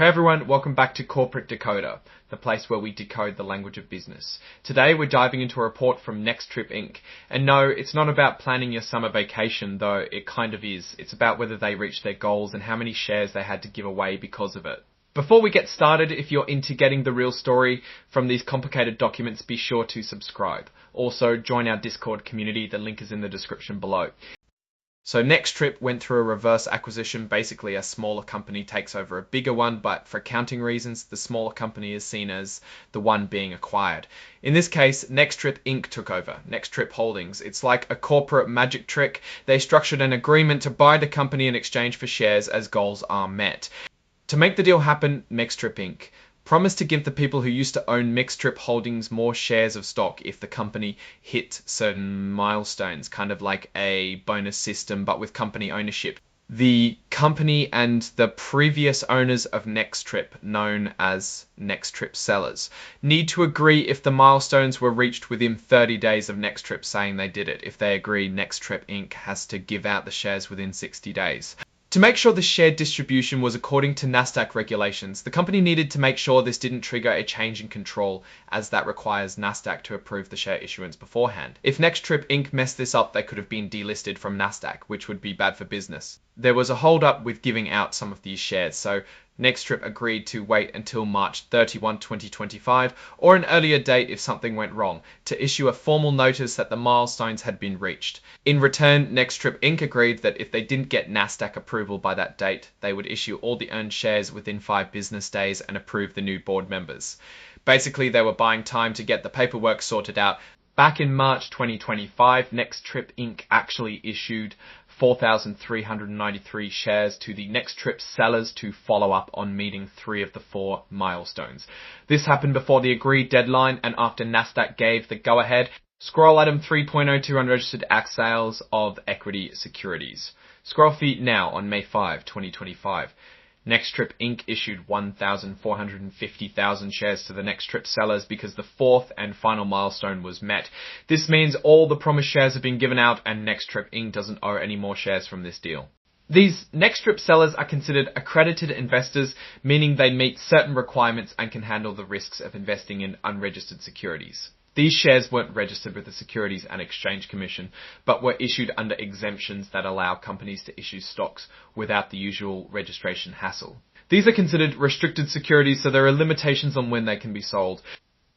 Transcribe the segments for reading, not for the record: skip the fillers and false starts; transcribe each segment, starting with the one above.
Hey everyone, welcome back to Corporate Decoder, the place where we decode the language of business. Today we're diving into a report from NextTrip Inc. And no, it's not about planning your summer vacation, though it kind of is. It's about whether they reached their goals and how many shares they had to give away because of it. Before we get started, if you're into getting the real story from these complicated documents, be sure to subscribe. Also, join our Discord community, the link is in the description below. So NextTrip went through a reverse acquisition. Basically, a smaller company takes over a bigger one, but for accounting reasons, the smaller company is seen as the one being acquired. In this case, NextTrip Inc. took over, NextTrip Holdings. It's like a corporate magic trick. They structured an agreement to buy the company in exchange for shares as goals are met. To make the deal happen, NextTrip Inc. promised to give the people who used to own NextTrip Holdings more shares of stock if the company hit certain milestones, kind of like a bonus system, but with company ownership. The company and the previous owners of NextTrip, known as NextTrip sellers, need to agree if the milestones were reached within 30 days of NextTrip saying they did it. If they agree, NextTrip Inc. has to give out the shares within 60 days. To make sure the share distribution was according to NASDAQ regulations, the company needed to make sure this didn't trigger a change in control, as that requires NASDAQ to approve the share issuance beforehand. If NextTrip Inc. messed this up, they could have been delisted from NASDAQ, which would be bad for business. There was a hold-up with giving out some of these shares, so NextTrip agreed to wait until March 31, 2025, or an earlier date if something went wrong, to issue a formal notice that the milestones had been reached. In return, NextTrip Inc. agreed that if they didn't get NASDAQ approval by that date, they would issue all the earned shares within 5 business days and approve the new board members. Basically, they were buying time to get the paperwork sorted out. Back in March 2025, NextTrip Inc. actually issued 4,393 shares to the NextTrip sellers to follow up on meeting 3 of the 4 milestones. This happened before the agreed deadline and after NASDAQ gave the go-ahead. Scroll item 3.02 unregistered act sales of equity securities. Scroll feet now on May 5, 2025. NextTrip Inc. issued 1,450,000 shares to the NextTrip sellers because the 4th and final milestone was met. This means all the promised shares have been given out and NextTrip Inc. doesn't owe any more shares from this deal. These NextTrip sellers are considered accredited investors, meaning they meet certain requirements and can handle the risks of investing in unregistered securities. These shares weren't registered with the Securities and Exchange Commission, but were issued under exemptions that allow companies to issue stocks without the usual registration hassle. These are considered restricted securities, so there are limitations on when they can be sold.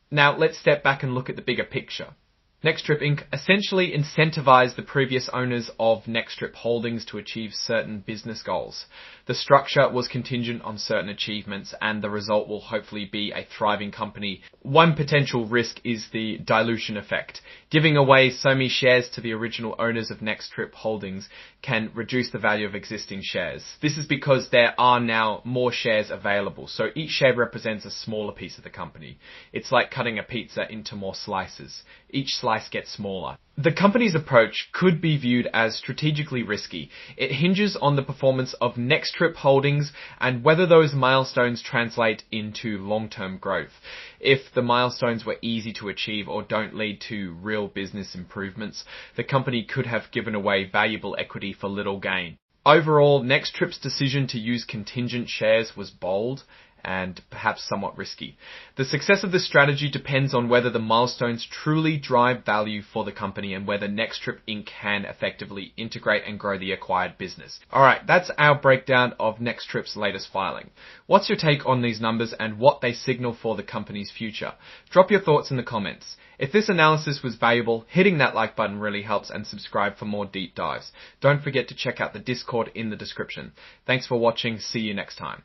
Now let's step back and look at the bigger picture. NextTrip Inc. essentially incentivized the previous owners of NextTrip Holdings to achieve certain business goals. The structure was contingent on certain achievements, and the result will hopefully be a thriving company. One potential risk is the dilution effect. Giving away so many shares to the original owners of NextTrip Holdings can reduce the value of existing shares. This is because there are now more shares available, so each share represents a smaller piece of the company. It's like cutting a pizza into more slices. Each slice gets smaller. The company's approach could be viewed as strategically risky. It hinges on the performance of NextTrip Holdings and whether those milestones translate into long-term growth. If the milestones were easy to achieve or don't lead to real business improvements, the company could have given away valuable equity for little gain. Overall, NextTrip's decision to use contingent shares was bold and perhaps somewhat risky. The success of this strategy depends on whether the milestones truly drive value for the company and whether NextTrip Inc. can effectively integrate and grow the acquired business. Alright, that's our breakdown of NextTrip's latest filing. What's your take on these numbers and what they signal for the company's future? Drop your thoughts in the comments. If this analysis was valuable, hitting that like button really helps, and subscribe for more deep dives. Don't forget to check out the Discord in the description. Thanks for watching, see you next time.